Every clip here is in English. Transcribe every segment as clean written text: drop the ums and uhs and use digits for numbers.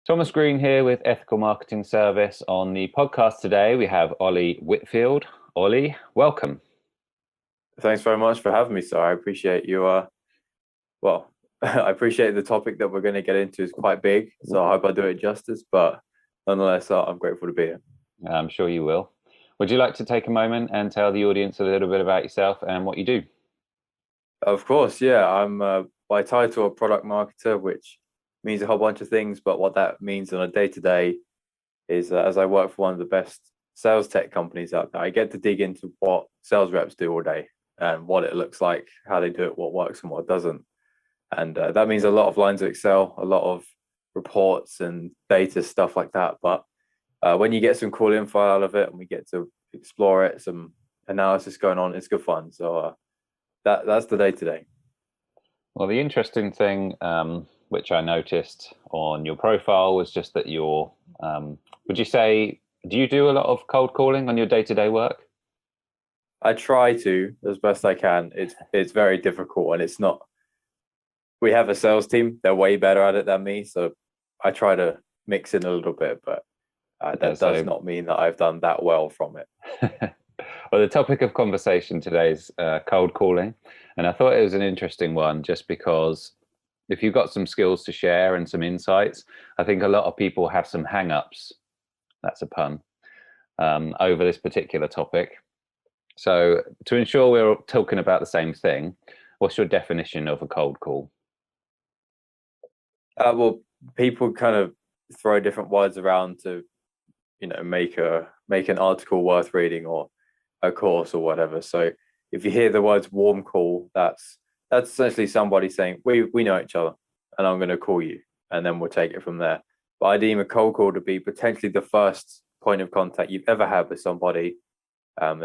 Thomas Green here with Ethical Marketing Service. On the podcast today, we have Ollie Whitfield. Ollie, welcome. Thanks very much for having me, sir. I appreciate you. I appreciate the topic that we're going to get into is quite big, so I hope I do it justice. But nonetheless, I'm grateful to be here. I'm sure you will. Would you like to take a moment and tell the audience a little bit about yourself and what you do? Of course, yeah. I'm by title a product marketer, which means a whole bunch of things. But what that means on a day-to-day is, as I work for one of the best sales tech companies out there, I get to dig into what sales reps do all day and what it looks like, how they do it, what works and what doesn't. And that means a lot of lines of Excel, a lot of reports and data, stuff like that. But when you get some cool info out of it and we get to explore it, some analysis going on, it's good fun. So that's the day today. Well, the interesting thing, which I noticed on your profile, was just that would you say, do you do a lot of cold calling on your day-to-day work? I try to as best I can. It's very difficult, and it's not. We have a sales team; they're way better at it than me. So I try to mix in a little bit, but that does not mean that I've done that well from it. Well, the topic of conversation today is cold calling, and I thought it was an interesting one just because if you've got some skills to share and some insights, I think a lot of people have some hang-ups, that's a pun, over this particular topic. So to ensure we're talking about the same thing, what's your definition of a cold call? Well, people kind of throw different words around to, make an article worth reading or a course or whatever. So if you hear the words warm call, that's essentially somebody saying we know each other and I'm going to call you and then we'll take it from there. But I deem a cold call to be potentially the first point of contact you've ever had with somebody, and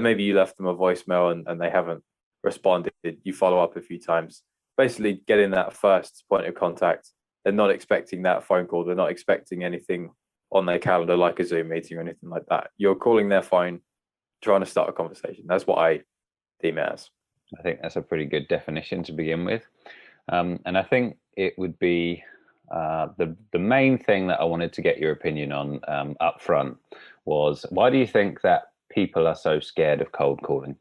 maybe you left them a voicemail and they haven't responded. You follow up a few times, basically getting that first point of contact. They're not expecting that phone call. They're not expecting anything on their calendar like a Zoom meeting or anything like that. You're calling their phone, trying to start a conversation. That's what I deem it as. I think that's a pretty good definition to begin with. And I think it would be the main thing that I wanted to get your opinion on up front was, why do you think that people are so scared of cold calling?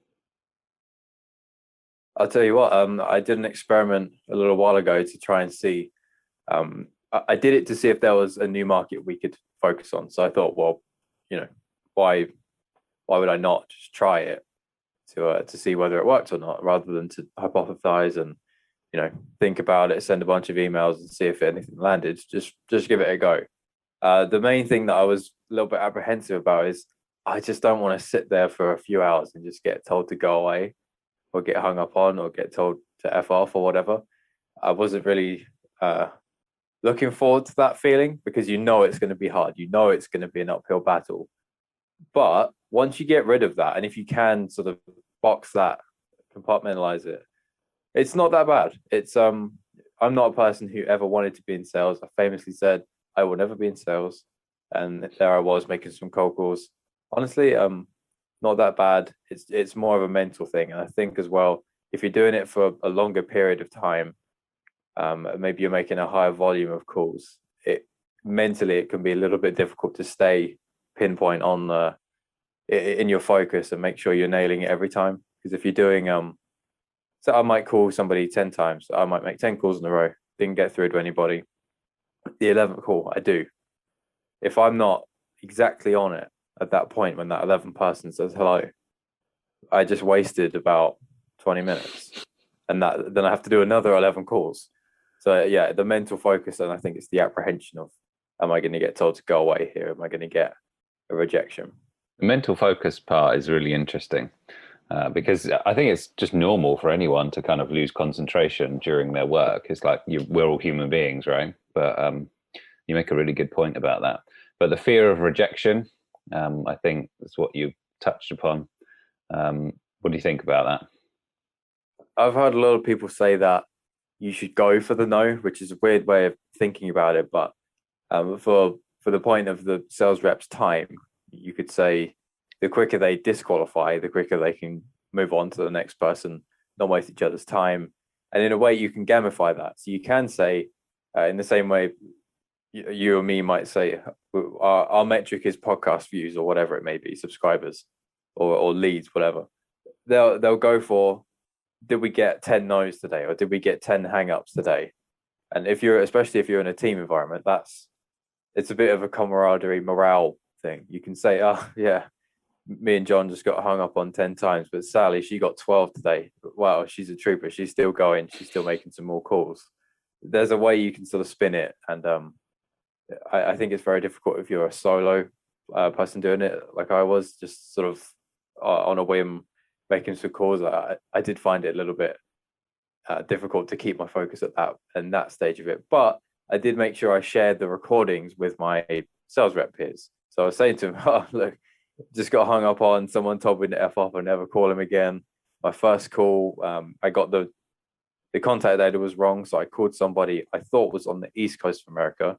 I'll tell you what, I did an experiment a little while ago to try and see. I did it to see if there was a new market we could focus on. So I thought, well, why would I not just try it to see whether it worked or not, rather than to hypothesize and think about it, send a bunch of emails and see if anything landed. Just give it a go. The main thing that I was a little bit apprehensive about is I just don't want to sit there for a few hours and just get told to go away or get hung up on or get told to F off or whatever. I wasn't really looking forward to that feeling, because it's going to be hard. It's going to be an uphill battle. But once you get rid of that, and if you can sort of box that, compartmentalize it, it's not that bad. I'm not a person who ever wanted to be in sales. I famously said I will never be in sales, and there I was making some cold calls. Honestly, not that bad. It's more of a mental thing, and I think as well, if you're doing it for a longer period of time, maybe you're making a higher volume of calls. Mentally it can be a little bit difficult to stay pinpoint on in your focus and make sure you're nailing it every time. Because if you're doing so I might call somebody 10 times, I might make 10 calls in a row, didn't get through to anybody. The 11th call I do, if I'm not exactly on it at that point when that 11th person says hello, I just wasted about 20 minutes, and then I have to do another 11 calls. So yeah, the mental focus, and I think it's the apprehension of, am I going to get told to go away here? Am I going to get a rejection? The mental focus part is really interesting because I think it's just normal for anyone to kind of lose concentration during their work. It's like we're all human beings, right? But you make a really good point about that. But the fear of rejection, I think is what you touched upon. What do you think about that? I've heard a lot of people say that you should go for the no, which is a weird way of thinking about it. But for the point of the sales rep's time, you could say the quicker they disqualify, the quicker they can move on to the next person, not waste each other's time. And in a way, you can gamify that. So you can say, in the same way, you or me might say our metric is podcast views or whatever it may be, subscribers or leads, whatever. They'll go for, did we get 10 no's today, or did we get 10 hang-ups today? And if you're, especially if you're in a team environment, it's a bit of a camaraderie morale thing. You can say, oh yeah, me and John just got hung up on 10 times, but Sally, she got 12 today. Wow, she's a trooper. She's still going. She's still making some more calls. There's a way you can sort of spin it. And I think it's very difficult if you're a solo person doing it, like I was, just sort of on a whim, making some calls. I did find it a little bit difficult to keep my focus at that stage of it. But I did make sure I shared the recordings with my sales rep peers. So I was saying to him, oh, look, just got hung up on, someone told me to F off, I'll never call him again. My first call, I got the contact data was wrong. So I called somebody I thought was on the East Coast of America,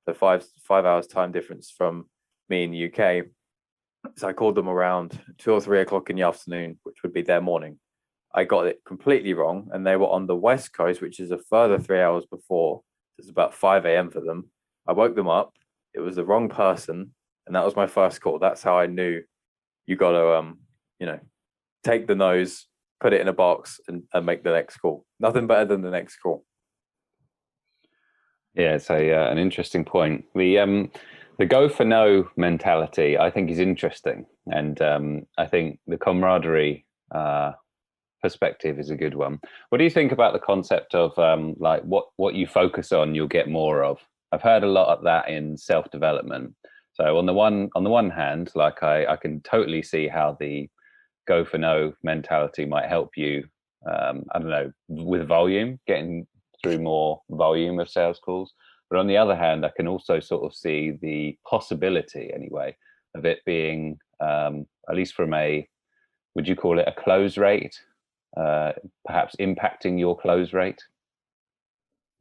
the five hours time difference from me in the UK. So I called them around 2 or 3 o'clock in the afternoon, which would be their morning. I got it completely wrong, and they were on the West Coast, which is a further 3 hours before. It's about 5 a.m. for them. I woke them up. It was the wrong person, and that was my first call. That's how I knew you got to, take the no's, put it in a box, and make the next call. Nothing better than the next call. Yeah, it's an interesting point. The go for no mentality, I think, is interesting, and I think the camaraderie perspective is a good one. What do you think about the concept of like what you focus on, you'll get more of? I've heard a lot of that in self-development. So on the one hand, like I can totally see how the go for no mentality might help you. I don't know, with volume, getting through more volume of sales calls. But on the other hand, I can also sort of see the possibility, anyway, of it being, at least from would you call it a close rate, perhaps impacting your close rate?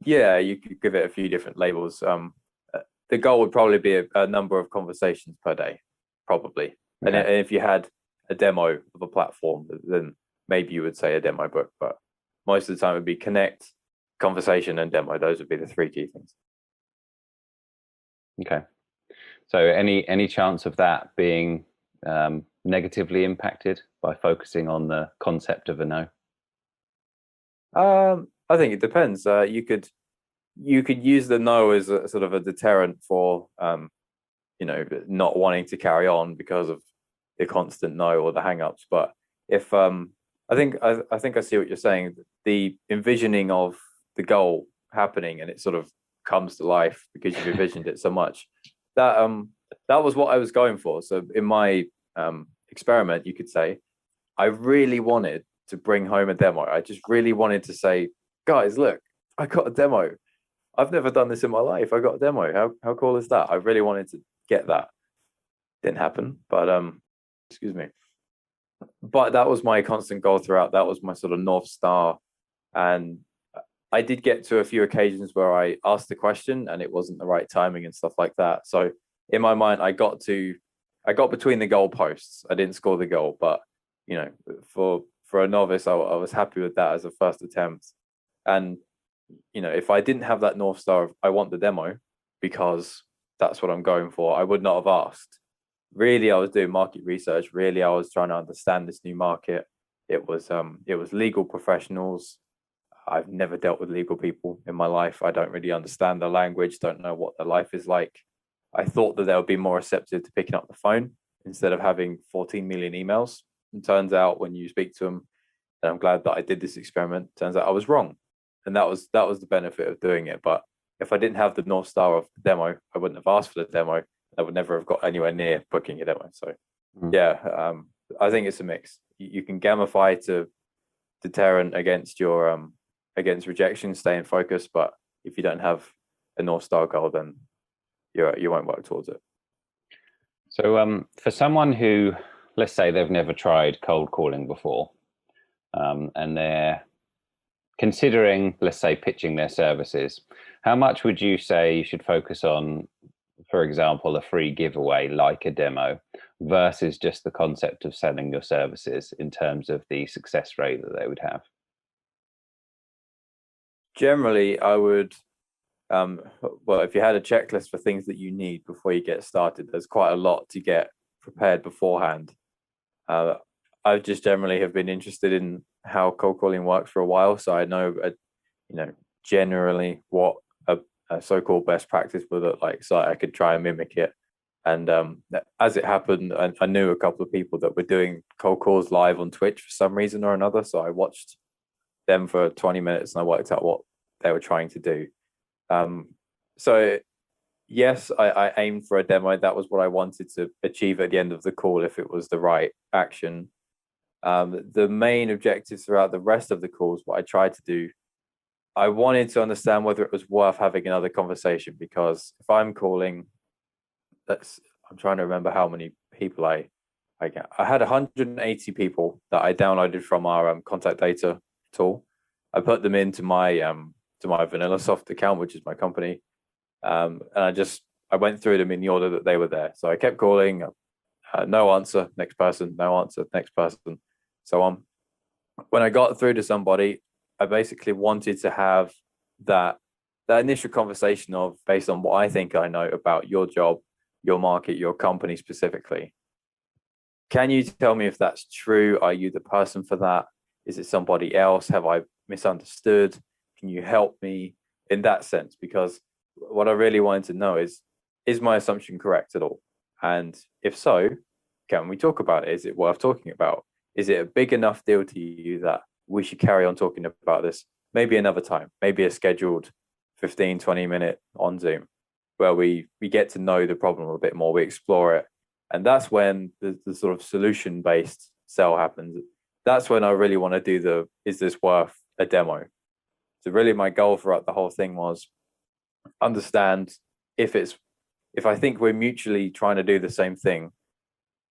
Yeah, you could give it a few different labels. The goal would probably be a number of conversations per day, probably. Okay. And if you had a demo of a platform, then maybe you would say a demo book, but most of the time it would be connect, conversation, and demo. Those would be the 3 key things. Okay. So any chance of that being negatively impacted by focusing on the concept of a no? I think it depends. You could use the no as a sort of a deterrent for not wanting to carry on because of the constant no or the hang-ups. But if I think I see what you're saying. The envisioning of the goal happening and it sort of comes to life because you've envisioned it so much. That was what I was going for. So in my experiment, you could say, I really wanted to bring home a demo. I just really wanted to say, guys, look, I got a demo. I've never done this in my life. I got a demo. How cool is that? I really wanted to get that. Didn't happen, but excuse me. But that was my constant goal throughout. That was my sort of North Star. And I did get to a few occasions where I asked the question and it wasn't the right timing and stuff like that. So in my mind, I got between the goal posts. I didn't score the goal, but for a novice, I was happy with that as a first attempt. And if I didn't have that North Star of I want the demo because that's what I'm going for, I would not have asked. Really, I was doing market research. Really, I was trying to understand this new market. It was legal professionals. I've never dealt with legal people in my life. I don't really understand the language, don't know what their life is like. I thought that they would be more receptive to picking up the phone instead of having 14 million emails. And turns out when you speak to them, and I'm glad that I did this experiment, turns out I was wrong. And that was the benefit of doing it. But if I didn't have the North Star of the demo, I wouldn't have asked for the demo. I would never have got anywhere near booking a demo. So yeah, I think it's a mix. You can gamify to deterrent against your against rejection, staying focused. But if you don't have a North Star goal, then you won't work towards it. So for someone who, let's say they've never tried cold calling before, and they're considering, let's say, pitching their services, how much would you say you should focus on, for example, a free giveaway like a demo versus just the concept of selling your services in terms of the success rate that they would have? Generally, I would Um, well, if you had a checklist for things that you need before you get started, there's quite a lot to get prepared beforehand. I just generally have been interested in how cold calling works for a while, so I know, generally what a so-called best practice would look like, so I could try and mimic it. And as it happened, I knew a couple of people that were doing cold calls live on Twitch for some reason or another, so I watched them for 20 minutes and I worked out what they were trying to do. So yes, I aimed for a demo. That was what I wanted to achieve at the end of the call if it was the right action. The main objective throughout the rest of the calls, what I tried to do, I wanted to understand whether it was worth having another conversation, because if I'm calling, I'm trying to remember how many people I get. I had 180 people that I downloaded from our contact data tool. I put them into my VanillaSoft account, which is my company. And I went through them in the order that they were there. So I kept calling, no answer, next person, no answer, next person, so on. When I got through to somebody, I basically wanted to have that initial conversation of, based on what I think I know about your job, your market, your company specifically. Can you tell me if that's true? Are you the person for that? Is it somebody else? Have I misunderstood? Can you help me in that sense? Because what I really wanted to know is my assumption correct at all? And if so, can we talk about it? Is it worth talking about? Is it a big enough deal to you that we should carry on talking about this maybe another time, maybe a scheduled 15, 20-minute on Zoom, where we get to know the problem a bit more, we explore it. And that's when the sort of solution-based sell happens. That's when I really want to do is this worth a demo? So really my goal throughout the whole thing was understand if I think we're mutually trying to do the same thing,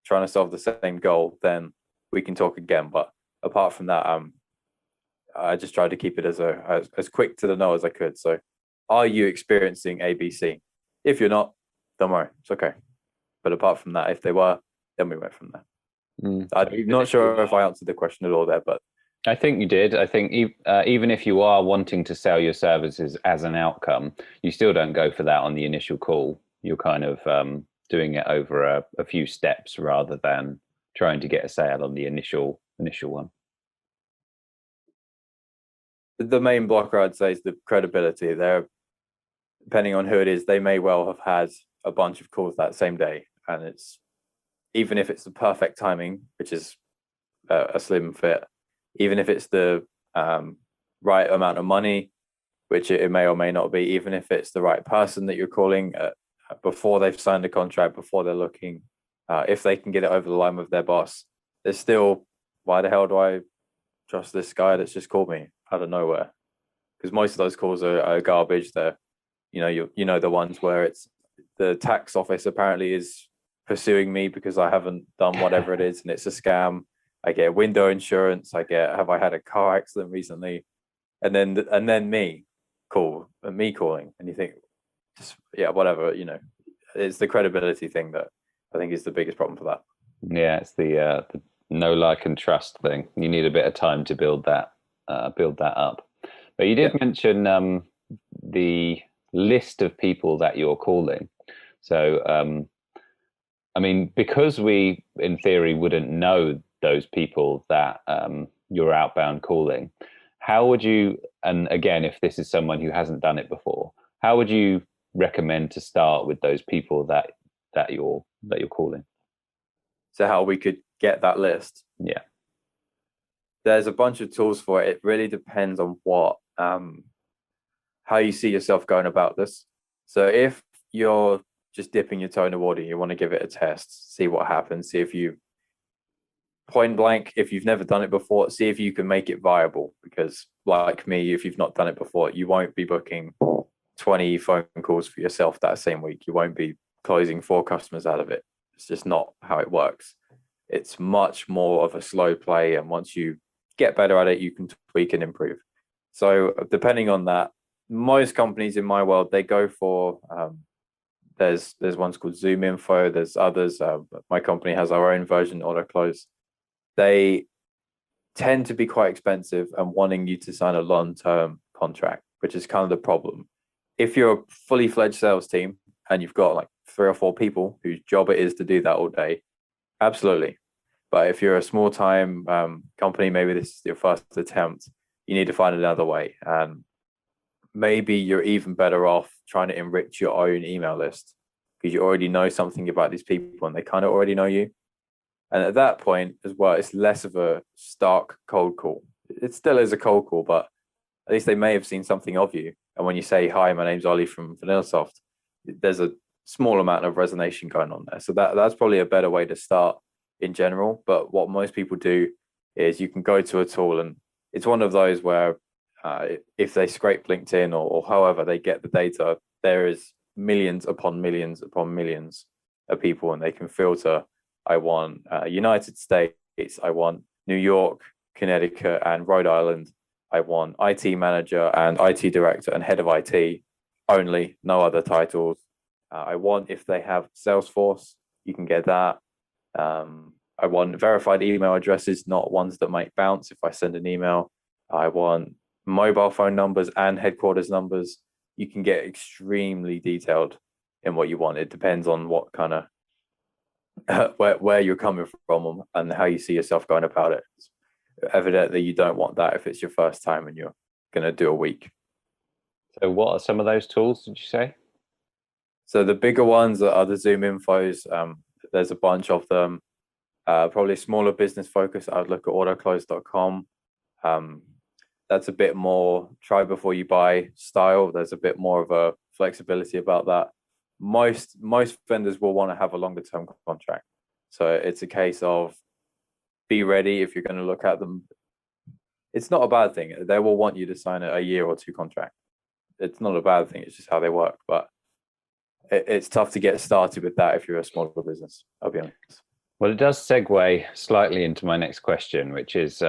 trying to solve the same goal, then we can talk again. But apart from that, I just tried to keep it as quick to the know as I could. So, are you experiencing ABC? If you're not, don't worry, it's okay. But apart from that, if they were, then we went from there. I'm not sure if I answered the question at all there, but I think you did. I think even if you are wanting to sell your services as an outcome, you still don't go for that on the initial call. You're kind of doing it over a few steps rather than trying to get a sale on the initial one. The main blocker, I'd say, is the credibility. They're, depending on who it is, they may well have had a bunch of calls that same day, and it's, even if it's the perfect timing, which is a slim fit, even if it's the right amount of money, which it may or may not be, even if it's the right person that you're calling before they've signed a contract, before they're looking, if they can get it over the line with their boss, there's still, why the hell do I trust this guy that's just called me out of nowhere? Because most of those calls are garbage. They're, you know the ones where it's the tax office apparently is pursuing me because I haven't done whatever it is, and it's a scam. I get window insurance. Have I had a car accident recently? And then me calling, and you think, just, yeah, whatever. It's the credibility thing that I think is the biggest problem for that. Yeah, it's the know, like, and trust thing. You need a bit of time to build that up. But you did mention the list of people that you're calling. So, I mean, because we, in theory, wouldn't know those people that you're outbound calling, how would you, and again, if this is someone who hasn't done it before, how would you recommend to start with those people that you're calling? So how we could get that list? Yeah. There's a bunch of tools for it. It really depends on what how you see yourself going about this. So if you're just dipping your toe in the water, you want to give it a test, see what happens, see if you, point blank, if you've never done it before, see if you can make it viable. Because like me, if you've not done it before, you won't be booking 20 phone calls for yourself that same week. You won't be closing 4 customers out of it. It's just not how it works. It's much more of a slow play, and once you get better at it, you can tweak and improve. So depending on that, most companies in my world, they go for there's ones called Zoom Info, there's others. My company has our own version, AutoClose. They tend to be quite expensive and wanting you to sign a long-term contract, which is kind of the problem. if you're a fully fledged sales team and you've got like 3 or 4 people whose job it is to do that all day, absolutely. But if you're a small time company, maybe this is your first attempt, you need to find another way. And maybe you're even better off trying to enrich your own email list because you already know something about these people and they kind of already know you. And at that point as well, it's less of a stark cold call. It still is a cold call, but at least they may have seen something of you. And when you say, hi, my name's Ollie from VanillaSoft, there's a small amount of resonation going on there. So that's probably a better way to start in general. But what most people do is you can go to a tool, and it's one of those where if they scrape LinkedIn or however they get the data, there is millions upon millions upon millions of people, and they can filter. I want United States, I want New York, Connecticut, and Rhode Island. I want IT manager and IT director and head of IT only, no other titles. I want, if they have Salesforce, you can get that. I want verified email addresses, not ones that might bounce if I send an email. I want mobile phone numbers and headquarters numbers. You can get extremely detailed in what you want. It depends on what kind of where you're coming from and how you see yourself going about it. Evidently, you don't want that if it's your first time and you're going to do a week. So what are some of those tools, did you say? So the bigger ones are the Zoom infos. There's a bunch of them. Probably smaller business focus, I would look at autoclose.com. That's a bit more try before you buy style. There's a bit more of a flexibility about that. Most vendors will want to have a longer term contract. So it's a case of be ready if you're going to look at them. It's not a bad thing. They will want you to sign a year or 2 contract. It's not a bad thing. It's just how they work. But it's tough to get started with that if you're a smaller business, I'll be honest. Well, it does segue slightly into my next question, which is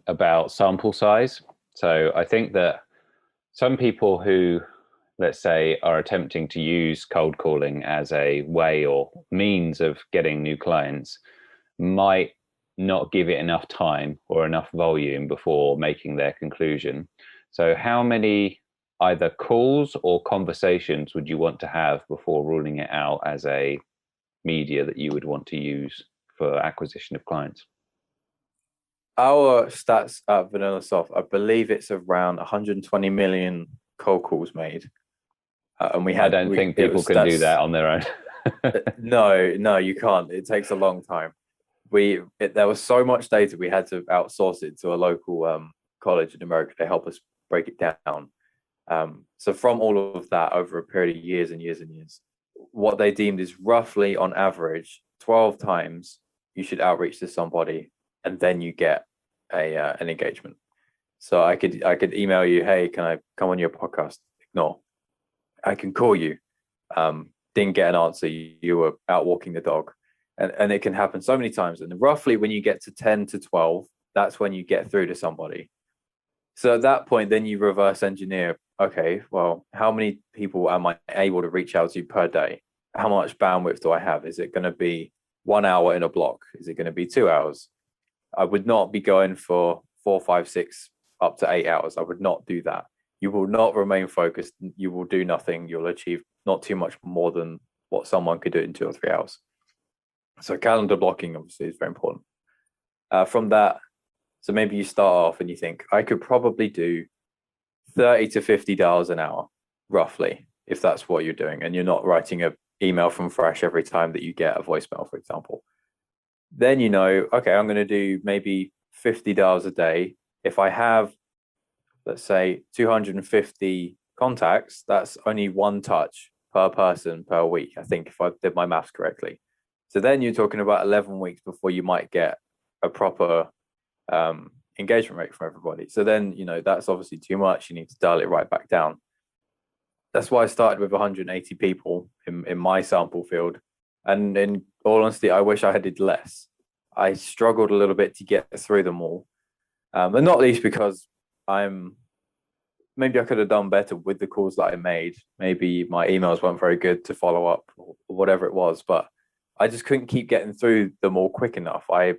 about sample size. So I think that some people who, let's say, are attempting to use cold calling as a way or means of getting new clients might not give it enough time or enough volume before making their conclusion. So how many either calls or conversations would you want to have before ruling it out as a media that you would want to use for acquisition of clients? Our stats at VanillaSoft, I believe it's around 120 million cold calls made. And I don't think people can do that on their own. No, you can't. It takes a long time. There was so much data, we had to outsource it to a local college in America to help us break it down. So from all of that over a period of years and years and years, what they deemed is roughly on average 12 times you should outreach to somebody and then you get an engagement. So I could email you, hey, can I come on your podcast? Ignore. I can call you. Didn't get an answer. You were out walking the dog. And it can happen so many times. And roughly when you get to 10 to 12, that's when you get through to somebody. So at that point, then you reverse engineer, okay, well, how many people am I able to reach out to per day? How much bandwidth do I have? Is it going to be 1 hour in a block? Is it going to be 2 hours? I would not be going for 4, 5, 6, up to 8 hours. I would not do that. You will not remain focused. You will do nothing. You'll achieve not too much more than what someone could do in 2 or 3 hours. So calendar blocking obviously is very important. From that, so maybe you start off and you think, I could probably do 30 to 50 dials an hour, roughly, if that's what you're doing. And you're not writing an email from fresh every time that you get a voicemail, for example. Then you know, okay, I'm going to do maybe 50 dials a day. If I have, let's say, 250 contacts, that's only 1 touch per person per week, I think, if I did my maths correctly. So then you're talking about 11 weeks before you might get a proper engagement rate from everybody. So then, you know, that's obviously too much. You need to dial it right back down. That's why I started with 180 people in my sample field. And in all honesty, I wish I had did less. I struggled a little bit to get through them all. And not least because maybe I could have done better with the calls that I made. Maybe my emails weren't very good to follow up or whatever it was, but I just couldn't keep getting through them all quick enough. I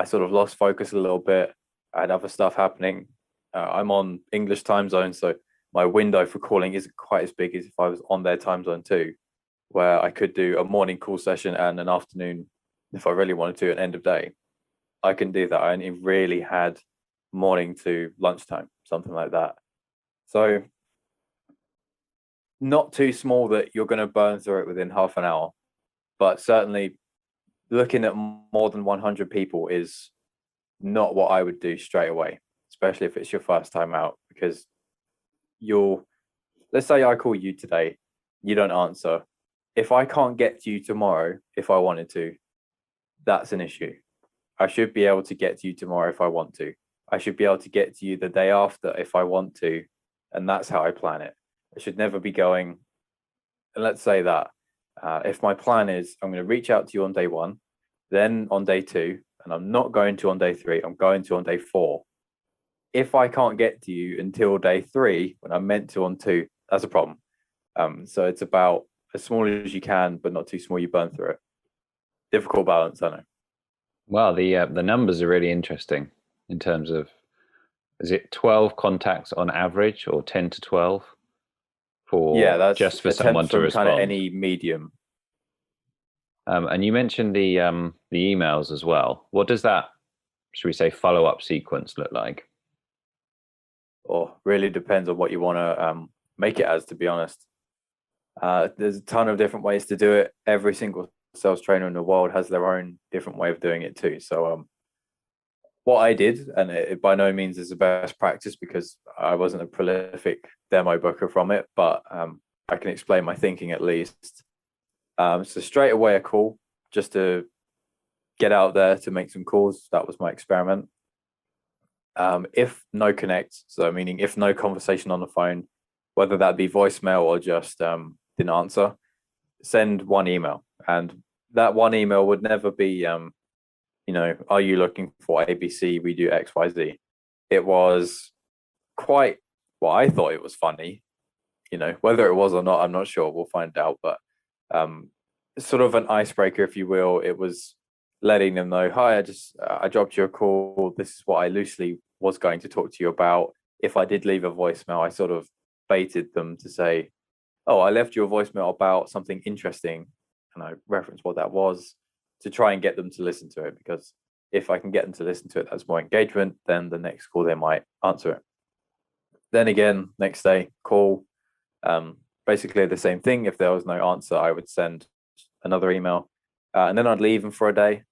sort of lost focus a little bit. I had other stuff happening. I'm on English time zone, so my window for calling isn't quite as big as if I was on their time zone too, where I could do a morning call session and an afternoon if I really wanted to, an end of day. I can do that. I only really had morning to lunchtime, something like that. So not too small that you're going to burn through it within half an hour, but certainly looking at more than 100 people is not what I would do straight away, especially if it's your first time out, because let's say I call you today, you don't answer. If I can't get to you tomorrow, if I wanted to, that's an issue. I should be able to get to you tomorrow if I want to. I should be able to get to you the day after if I want to. And that's how I plan it. I should never be going, and let's say that if my plan is I'm going to reach out to you on day 1, then on day 2, and I'm not going to on day 3, I'm going to on day 4. If I can't get to you until day 3 when I'm meant to on 2, that's a problem. So it's about as small as you can, but not too small you burn through it. Difficult balance, I know. Well, the numbers are really interesting in terms of, is it 12 contacts on average or 10 to 12 for that's just for someone to respond? Kind of any medium. And you mentioned the emails as well. What does that, should we say, follow-up sequence look like? Or really depends on what you want to make it as, to be honest. There's a ton of different ways to do it. Every single sales trainer in the world has their own different way of doing it too. So what I did, and it by no means is the best practice because I wasn't a prolific demo booker from it, but I can explain my thinking at least. So straight away a call, just to get out there to make some calls. That was my experiment. If no connect, so meaning if no conversation on the phone, whether that be voicemail or just didn't answer, send one email. And that one email would never be, are you looking for ABC? We do XYZ. It was quite, well, I thought it was funny. Whether it was or not, I'm not sure. We'll find out. But sort of an icebreaker, if you will. It was letting them know, hi, I dropped you a call. This is what I loosely was going to talk to you about. If I did leave a voicemail, I sort of baited them to say, oh, I left you a voicemail about something interesting. And I referenced what that was to try and get them to listen to it. Because if I can get them to listen to it, that's more engagement. Then the next call, they might answer it. Then again, next day, call. Basically the same thing. If there was no answer, I would send another email. And then I'd leave them for a day.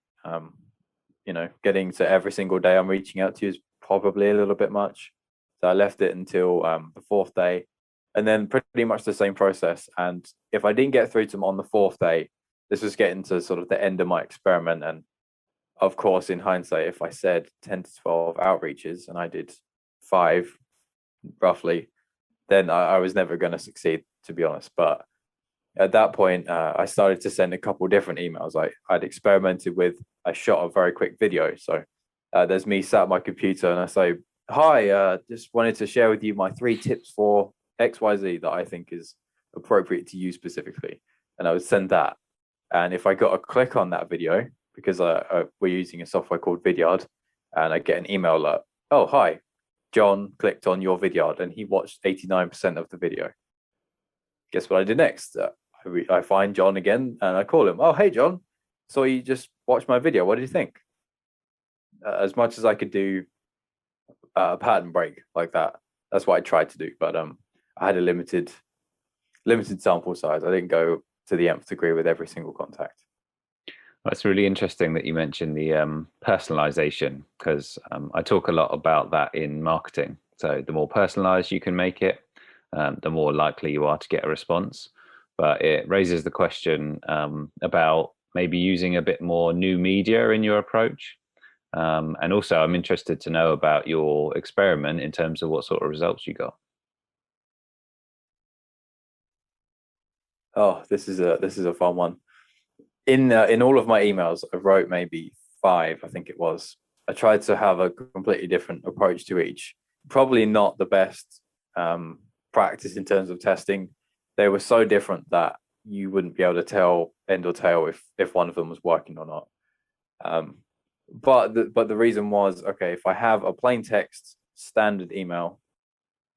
Getting to every single day I'm reaching out to you is probably a little bit much. So I left it until the 4th day, and then pretty much the same process. And if I didn't get through to them on the 4th day, this was getting to sort of the end of my experiment. And of course, in hindsight, if I said 10 to 12 outreaches and I did 5 roughly, then I was never going to succeed, to be honest. But at that point, I started to send a couple different emails. I'd experimented with, I shot a very quick video. So there's me sat at my computer and I say, hi, just wanted to share with you my 3 tips for XYZ that I think is appropriate to you specifically. And I would send that. And if I got a click on that video, because we're using a software called Vidyard, and I get an email alert, oh, hi, John clicked on your Vidyard and he watched 89% of the video. Guess what I did next? I find John again and I call him. Oh, hey, John. So you just watched my video. What did you think? As much as I could do a pattern break like that, that's what I tried to do. But I had a limited sample size. I didn't go to the nth degree with every single contact. That's really interesting that you mentioned the personalization, because I talk a lot about that in marketing. So the more personalized you can make it, the more likely you are to get a response. But it raises the question about maybe using a bit more new media in your approach. And also, I'm interested to know about your experiment in terms of what sort of results you got. Oh, this is a fun one. In all of my emails, I wrote maybe 5, I think it was. I tried to have a completely different approach to each. Probably not the best practice in terms of testing. They were so different that you wouldn't be able to tell end or tail if one of them was working or not. But the reason was, okay, if I have a plain text standard email,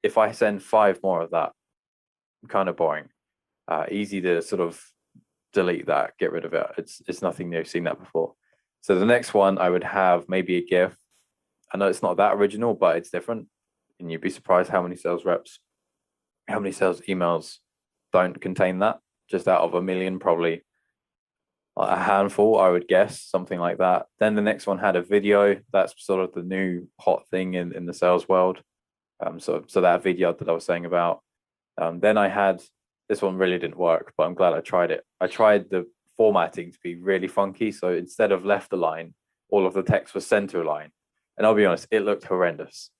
if I send 5 more of that, kind of boring. Easy to sort of delete that, get rid of it. It's nothing new. Seen that before. So the next one I would have maybe a GIF. I know it's not that original, but it's different. And you'd be surprised how many sales reps, how many sales emails don't contain that. Just out of a million, probably a handful, I would guess, something like that. Then the next one had a video. That's sort of the new hot thing in the sales world. So that video that I was saying about. Then I had, this one really didn't work, but I'm glad I tried it. I tried the formatting to be really funky. So instead of left align, all of the text was center align. And I'll be honest, it looked horrendous.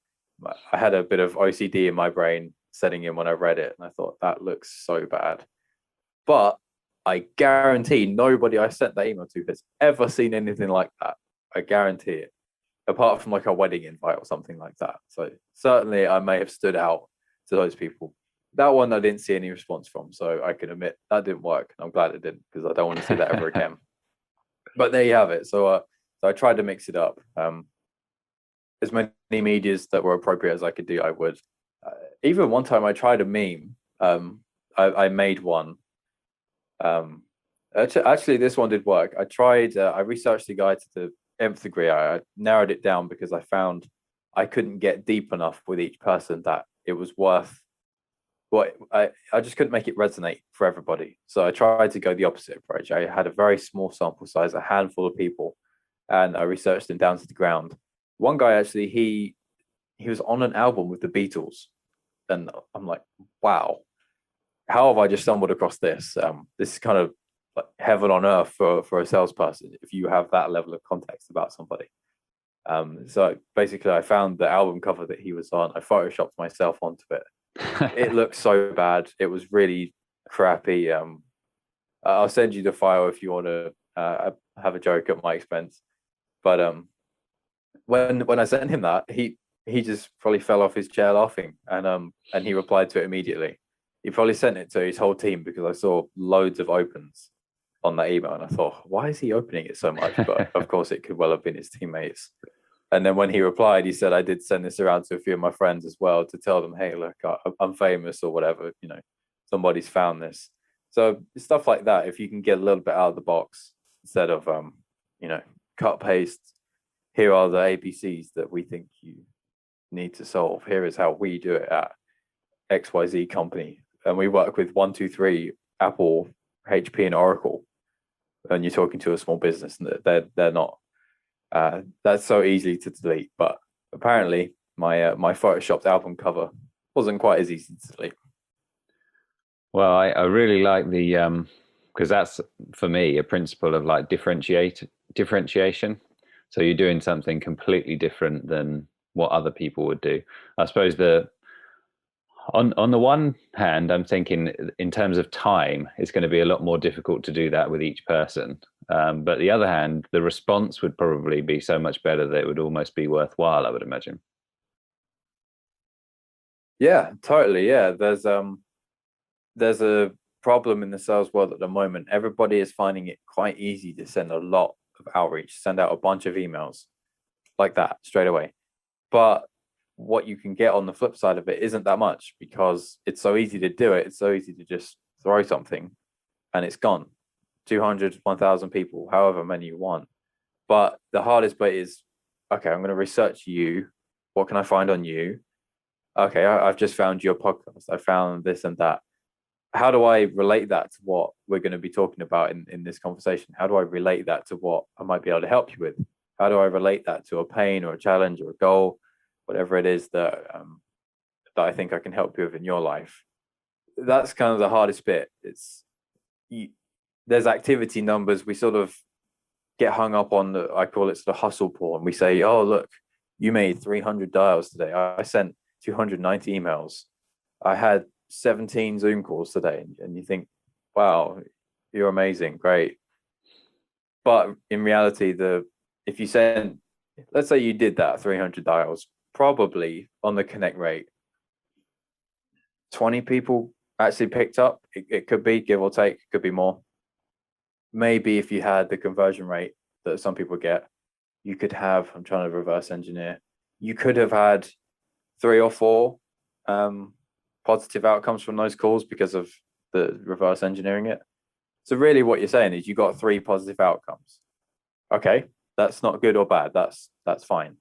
I had a bit of OCD in my brain setting in when I read it, and I thought that looks so bad. But I guarantee nobody I sent that email to has ever seen anything like that. I guarantee it, apart from like a wedding invite or something like that. So certainly I may have stood out to those people. That one I didn't see any response from, so I can admit that didn't work. I'm glad it didn't, because I don't want to see that ever again. But there you have it. So I tried to mix it up. As many medias that were appropriate as I could do, I would. Even one time I tried a meme. I made one. Actually, this one did work. I researched the guide to the nth degree. I narrowed it down because I found I couldn't get deep enough with each person that it was worth. Well, I just couldn't make it resonate for everybody. So I tried to go the opposite approach. I had a very small sample size, a handful of people, and I researched them down to the ground. One guy actually, he was on an album with the Beatles, and I'm like, wow, how have I just stumbled across this? This is kind of like heaven on earth for a salesperson if you have that level of context about somebody. So basically, I found the album cover that he was on. I photoshopped myself onto it. It looked so bad. It was really crappy. I'll send you the file if you want to have a joke at my expense. But when I sent him that, he just probably fell off his chair laughing, and he replied to it immediately. He probably sent it to his whole team because I saw loads of opens on that email, and I thought, why is he opening it so much? But of course, it could well have been his teammates. And then when he replied, he said, I did send this around to a few of my friends as well to tell them, hey, look, I'm famous or whatever, somebody's found this. So stuff like that, if you can get a little bit out of the box instead of, cut, paste, here are the ABCs that we think you need to solve. Here is how we do it at XYZ company. And we work with 1, 2, 3, Apple, HP, and Oracle. And you're talking to a small business, and they're not. That's so easy to delete, but apparently my photoshopped album cover wasn't quite as easy to delete. Well, I really like the because that's for me a principle of like differentiation. So you're doing something completely different than what other people would do. I suppose on the one hand, I'm thinking in terms of time, it's going to be a lot more difficult to do that with each person. But the other hand, the response would probably be so much better that it would almost be worthwhile, I would imagine. Yeah, totally. Yeah, there's a problem in the sales world at the moment. Everybody is finding it quite easy to send a lot of outreach, send out a bunch of emails like that straight away. But what you can get on the flip side of it isn't that much, because it's so easy to do it. It's so easy to just throw something and it's gone. 200, 1,000 people, however many you want. But the hardest bit is, okay, I'm going to research you. What can I find on you? Okay, I've just found your podcast. I found this and that. How do I relate that to what we're going to be talking about in this conversation? How do I relate that to what I might be able to help you with? How do I relate that to a pain or a challenge or a goal, whatever it is that I think I can help you with in your life? That's kind of the hardest bit. There's activity numbers. We sort of get hung up on I call it the hustle porn. We say, oh, look, you made 300 dials today. I sent 290 emails. I had 17 Zoom calls today. And you think, wow, you're amazing. Great. But in reality, if you send, let's say you did that 300 dials, probably on the connect rate, 20 people actually picked up. It could be, give or take, could be more. Maybe if you had the conversion rate that some people get, you could have, I'm trying to reverse engineer, you could have had 3 or 4 positive outcomes from those calls because of the reverse engineering it. So really what you're saying is you got 3 positive outcomes. Okay, that's not good or bad. That's fine.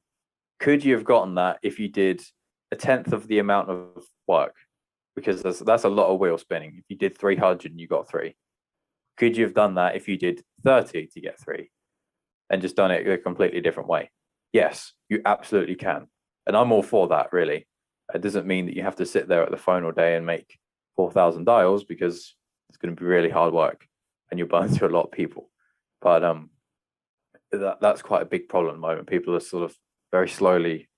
Could you have gotten that if you did a tenth of the amount of work? Because that's a lot of wheel spinning. If you did 300 and you got 3, could you have done that if you did 30 to get 3 and just done it a completely different way? Yes, you absolutely can. And I'm all for that, really. It doesn't mean that you have to sit there at the phone all day and make 4,000 dials, because it's going to be really hard work and you'll burn through a lot of people. But that's quite a big problem at the moment. People are sort of very slowly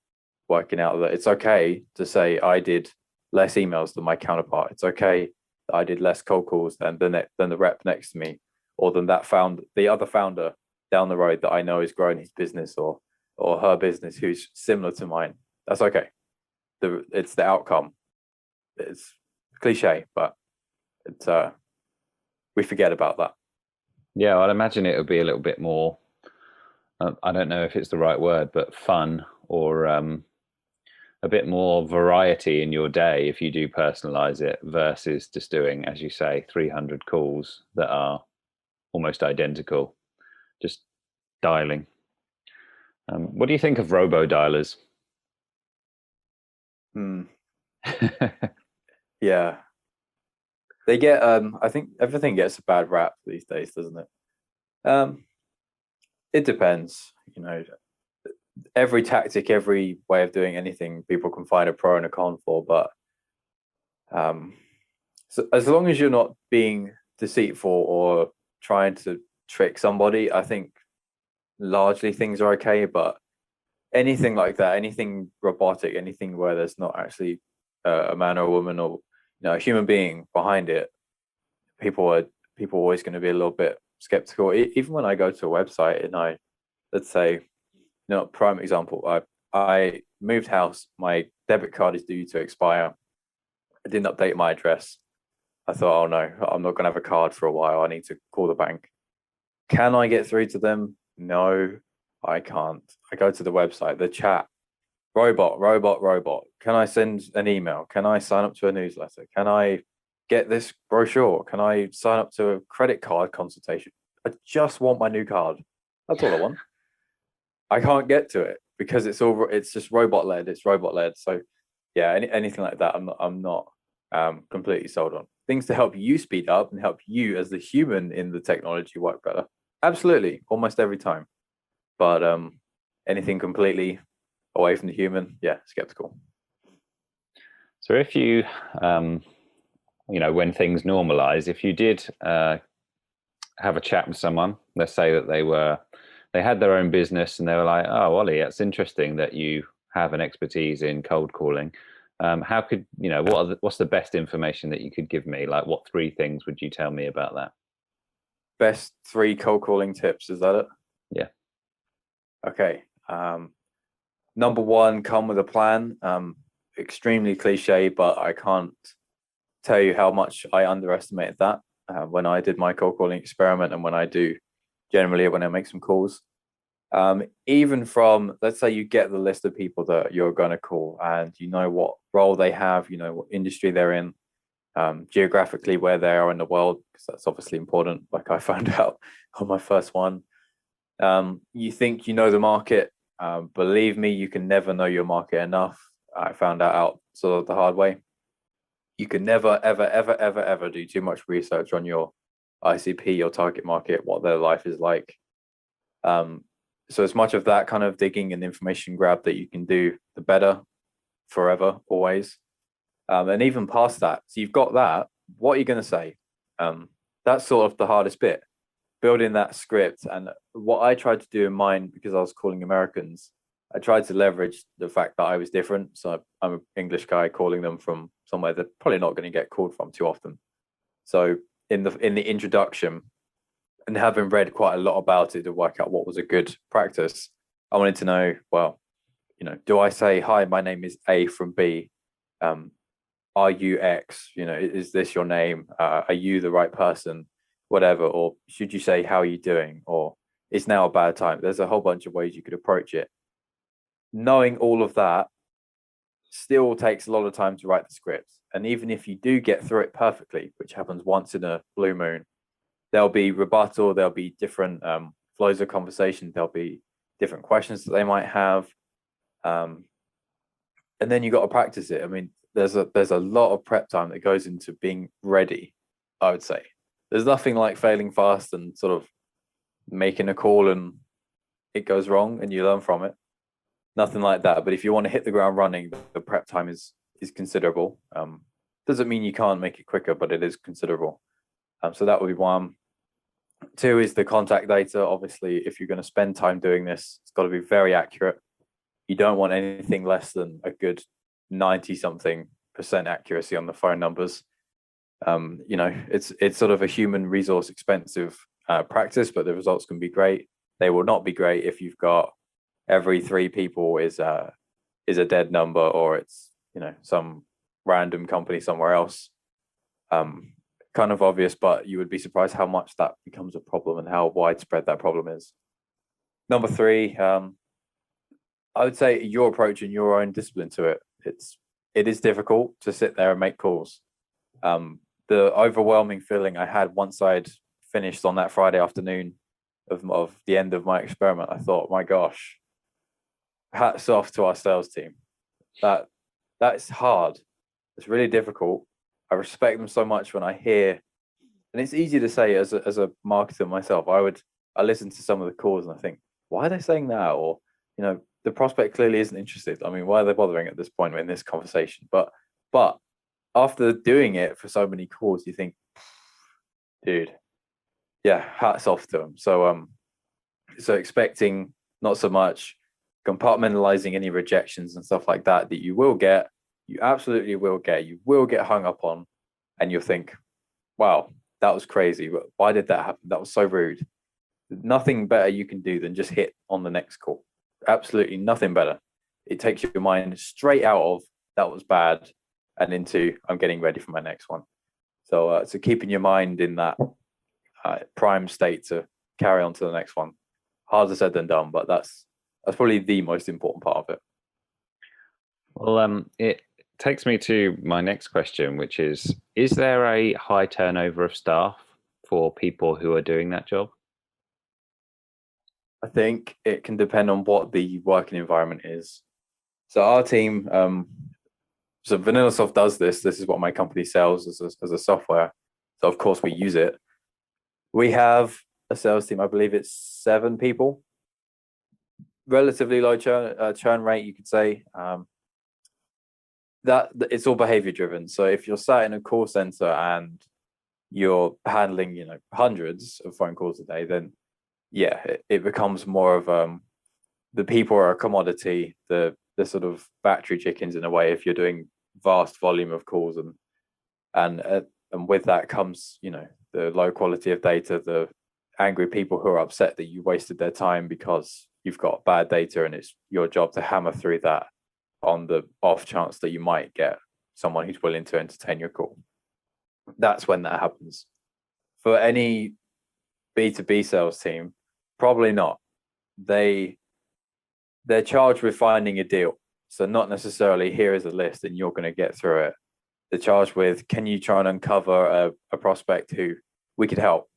working out that it's okay to say I did less emails than my counterpart. It's okay that I did less cold calls than the rep next to me, or than the other founder down the road that I know is growing his business or her business who's similar to mine. That's okay. It's the outcome. It's cliche, but it's we forget about that. Yeah, I'd imagine it would be a little bit more, I don't know if it's the right word, but fun, or a bit more variety in your day if you do personalize it, versus just doing, as you say, 300 calls that are almost identical, just dialing. What do you think of robo dialers? Yeah, they get I think everything gets a bad rap these days, doesn't it? It depends, every tactic, every way of doing anything, people can find a pro and a con for. But so as long as you're not being deceitful or trying to trick somebody, I think largely things are okay. But anything like that, anything robotic, anything where there's not actually a man or a woman or a human being behind it, people are always going to be a little bit skeptical. Even when I go to a website and let's say, prime example, I moved house, my debit card is due to expire. I didn't update my address. I thought, oh no, I'm not going to have a card for a while. I need to call the bank. Can I get through to them? No, I can't. I go to the website, the chat, robot. Can I send an email? Can I sign up to a newsletter? Can I get this brochure? Can I sign up to a credit card consultation? I just want my new card. That's all I want. I can't get to it because it's just robot led. It's robot led. So yeah, anything like that, I'm not completely sold on. Things to help you speed up and help you as the human in the technology work better. Absolutely, almost every time. But anything completely away from the human, yeah, skeptical. So if you, when things normalize, if you did have a chat with someone, let's say that they had their own business and they were like, oh, Ollie, it's interesting that you have an expertise in cold calling. How could, what's the best information that you could give me? Like, what 3 things would you tell me about that? Best 3 cold calling tips, is that it? Yeah. Okay. Number 1, come with a plan. Extremely cliche, but I can't tell you how much I underestimated that when I did my cold calling experiment, and when I make some calls. Even from, let's say you get the list of people that you're going to call, and you know what role they have, what industry they're in, geographically where they are in the world, because that's obviously important, like I found out on my first one. You think you know the market. Believe me, you can never know your market enough. I found that out sort of the hard way. You can never, ever do too much research on your ICP, your target market, what their life is like. So as much of that kind of digging and information grab that you can do, the better, forever, always. And even past that, so you've got that. What are you going to say? That's sort of the hardest bit, building that script. And what I tried to do in mine, because I was calling Americans, I tried to leverage the fact that I was different. So I'm an English guy calling them from somewhere they're probably not going to get called from too often. So in the introduction, and having read quite a lot about it to work out what was a good practice, I wanted to know, well, do I say, hi, my name is A from B? Are you X? Is this your name? Are you the right person? Whatever. Or should you say, how are you doing? Or is now a bad time? There's a whole bunch of ways you could approach it. Knowing all of that still takes a lot of time to write the script. And even if you do get through it perfectly, which happens once in a blue moon, there'll be rebuttal, there'll be different flows of conversation, there'll be different questions that they might have. And then you got to practice it. I mean, there's a lot of prep time that goes into being ready, I would say. There's nothing like failing fast and sort of making a call and it goes wrong and you learn from it. Nothing like that. But if you want to hit the ground running, the prep time is considerable. Doesn't mean you can't make it quicker, but it is considerable. So that would be one. Two is the contact data. Obviously, if you're going to spend time doing this, it's got to be very accurate. You don't want anything less than a good 90-something% accuracy on the phone numbers. It's sort of a human resource expensive practice, but the results can be great. They will not be great if you've got every 3 people is a dead number, or it's some random company somewhere else. Kind of obvious, but you would be surprised how much that becomes a problem and how widespread that problem is. Number 3, I would say your approach and your own discipline to it. It is difficult to sit there and make calls. The overwhelming feeling I had once I'd finished on that Friday afternoon of the end of my experiment, I thought, my gosh, hats off to our sales team. That's hard. It's really difficult. I respect them so much when I hear, and it's easy to say as a marketer myself. I listen to some of the calls and I think, why are they saying that? Or the prospect clearly isn't interested. I mean, why are they bothering at this point in this conversation? But after doing it for so many calls, you think, dude, yeah, hats off to them. So expecting not so much, compartmentalizing any rejections and stuff like that you will get. You absolutely will get. You will get hung up on, and you'll think, wow, that was crazy. But why did that happen? That was so rude. Nothing better you can do than just hit on the next call. Absolutely nothing better. It takes your mind straight out of that was bad and into I'm getting ready for my next one. So keeping your mind in that prime state to carry on to the next one. Harder said than done, but that's probably the most important part of it. Well, it takes me to my next question, which is there a high turnover of staff for people who are doing that job? I think it can depend on what the working environment is. So our team, so VanillaSoft does this. This is what my company sells as a software. So of course we use it. We have a sales team. I believe it's 7 people. Relatively low churn rate, you could say. That it's all behavior driven. So if you're sat in a call center and you're handling hundreds of phone calls a day, then yeah, it becomes more of the people are a commodity, the sort of battery chickens in a way. If you're doing vast volume of calls and with that comes the low quality of data, the angry people who are upset that you wasted their time because you've got bad data, and it's your job to hammer through that on the off chance that you might get someone who's willing to entertain your call. That's when that happens. For any B2B sales team, probably not. They're charged with finding a deal. So not necessarily here is a list and you're going to get through it. They're charged with, can you try and uncover a prospect who we could help?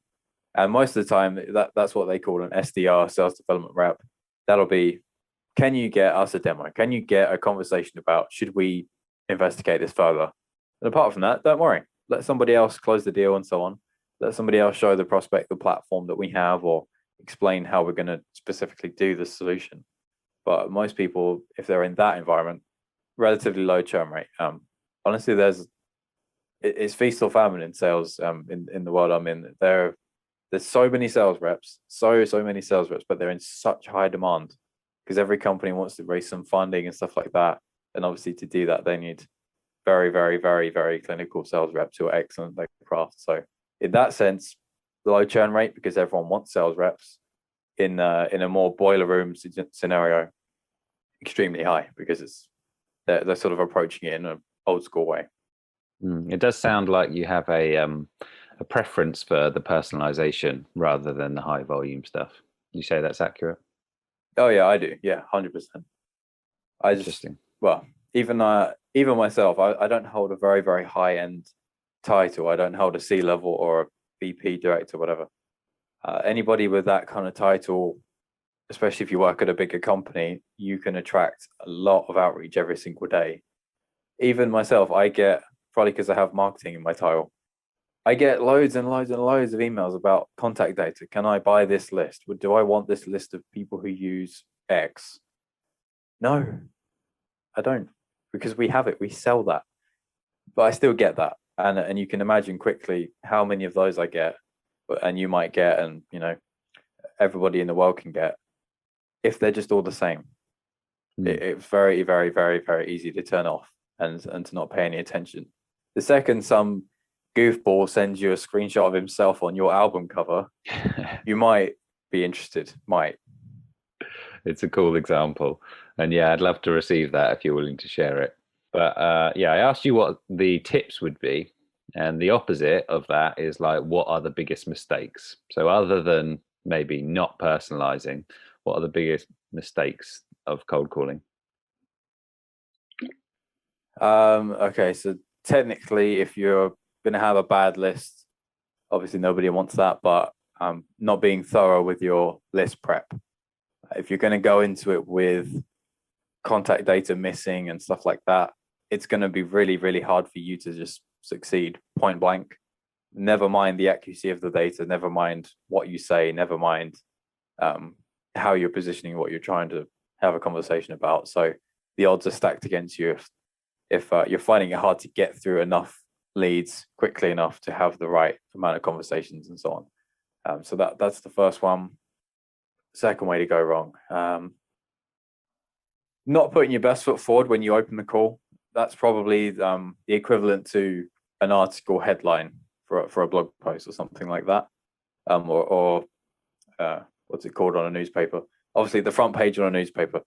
And most of the time, that's what they call an SDR, sales development rep. That'll be, can you get us a demo? Can you get a conversation about, should we investigate this further? And apart from that, don't worry. Let somebody else close the deal and so on. Let somebody else show the prospect the platform that we have or explain how we're going to specifically do the solution. But most people, if they're in that environment, relatively low churn rate. Honestly, it's feast or famine in sales. In the world I'm in, there's so many sales reps, so many sales reps, but they're in such high demand because every company wants to raise some funding and stuff like that. And obviously, to do that, they need very, very, very, very clinical sales reps who are excellent at their craft. So, in that sense, low churn rate because everyone wants sales reps. In a more boiler room scenario, extremely high because they're sort of approaching it in an old school way. It does sound like you have a preference for the personalization rather than the high volume stuff. You say that's accurate? Oh yeah, I do. Yeah, 100%. Interesting. Well, even myself, I don't hold a very, very high end title. I don't hold a C level or a VP director, whatever. Anybody with that kind of title, especially if you work at a bigger company, you can attract a lot of outreach every single day. Even myself, I get, probably because I have marketing in my title, I get loads and loads and loads of emails about contact data. Can I buy this list? Do I want this list of people who use X? No, I don't, because we have it. We sell that, but I still get that, and you can imagine quickly how many of those I get, and you might get, and everybody in the world can get, if they're just all the same. It's very, very, very, very easy to turn off and to not pay any attention. The second some goofball sends you a screenshot of himself on your album cover, you might be interested. Might. It's a cool example, and yeah, I'd love to receive that if you're willing to share it. But yeah, I asked you what the tips would be, and the opposite of that is like, what are the biggest mistakes? So other than maybe not personalizing, what are the biggest mistakes of cold calling? Okay, so technically, if you're going to have a bad list, obviously nobody wants that, but not being thorough with your list prep. If you're going to go into it with contact data missing and stuff like that, it's going to be really, really hard for you to just succeed point blank. Never mind the accuracy of the data, never mind what you say, never mind how you're positioning what you're trying to have a conversation about. So the odds are stacked against you if you're finding it hard to get through enough leads quickly enough to have the right amount of conversations and so on. So that's the first one. Second way to go wrong. Not putting your best foot forward when you open the call. That's probably the equivalent to an article headline for a blog post or something like that. Or what's it called on a newspaper? Obviously, the front page on a newspaper.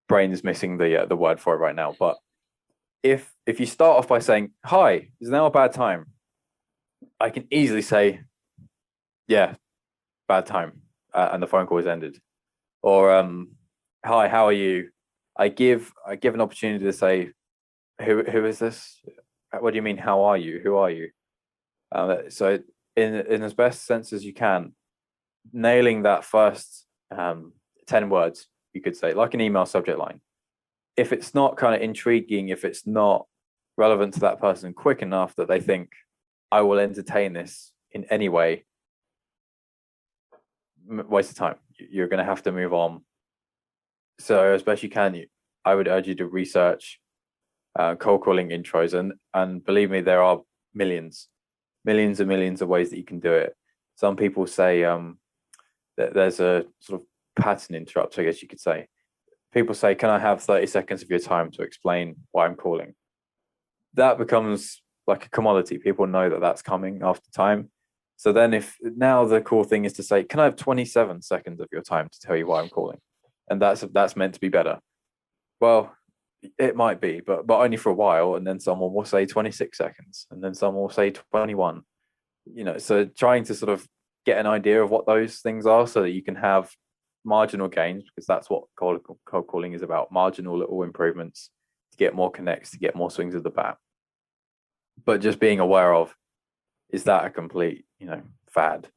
Brain is missing the word for it right now. But if you start off by saying, "Hi, is now a bad time?" I can easily say, "Yeah, bad time," and the phone call is ended. Or "Hi, how are you?" I give an opportunity to say, who is this? What do you mean? How are you? Who are you? So in as best sense as you can, nailing that first 10 words, you could say, like an email subject line. If it's not kind of intriguing, if it's not relevant to that person quick enough that they think, I will entertain this in any way, waste of time. You're going to have to move on. So as best you can, I would urge you to research cold calling intros, and believe me, there are millions and millions of ways that you can do it. Some people say that there's a sort of pattern interrupt, I guess you could say. People say, "Can I have 30 seconds of your time to explain why I'm calling?" That becomes like a commodity. People know that that's coming after time. So then if now the cool thing is to say, "Can I have 27 seconds of your time to tell you why I'm calling?" And that's meant to be better. Well, it might be, but only for a while, and then someone will say 26 seconds, and then someone will say 21. So trying to sort of get an idea of what those things are so that you can have marginal gains, because that's what cold calling is about, marginal little improvements to get more connects, to get more swings of the bat. But just being aware of, is that a complete fad?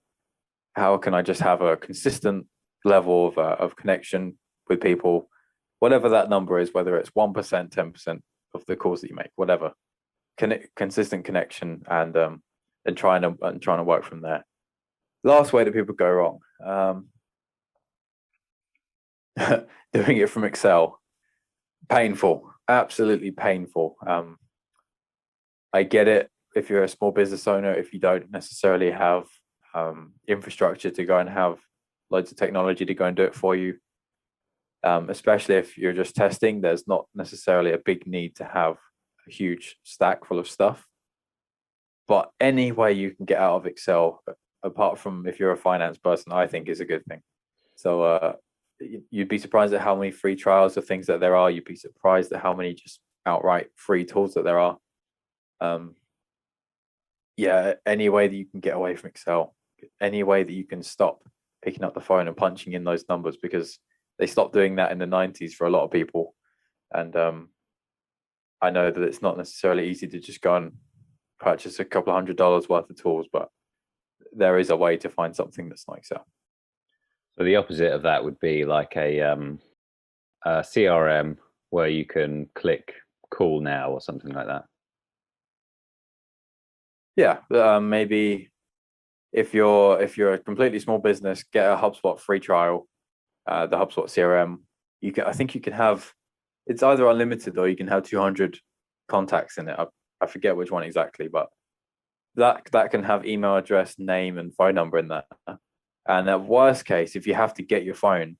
How can I just have a consistent level of connection with people, whatever that number is, whether it's 1%, 10% of the calls that you make, whatever, consistent connection, and trying to work from there. Last way that people go wrong, doing it from Excel, painful, absolutely painful. I get it if you're a small business owner, if you don't necessarily have infrastructure to go and have loads of technology to go and do it for you. Especially if you're just testing, there's not necessarily a big need to have a huge stack full of stuff. But any way you can get out of Excel, apart from if you're a finance person, I think is a good thing. So you'd be surprised at how many free trials of things that there are. You'd be surprised at how many just outright free tools that there are. Yeah, any way that you can get away from Excel, any way that you can stop picking up the phone and punching in those numbers, because they stopped doing that in the 90s for a lot of people. And I know that it's not necessarily easy to just go and purchase a couple of $100 worth of tools, but there is a way to find something that's like so. So the opposite of that would be like a CRM where you can click call now or something like that. Yeah, maybe if you're a completely small business, get a HubSpot free trial, the HubSpot CRM. I think you can have, it's either unlimited or you can have 200 contacts in it. I forget which one exactly, but that can have email address, name, and phone number in there. And at worst case, if you have to get your phone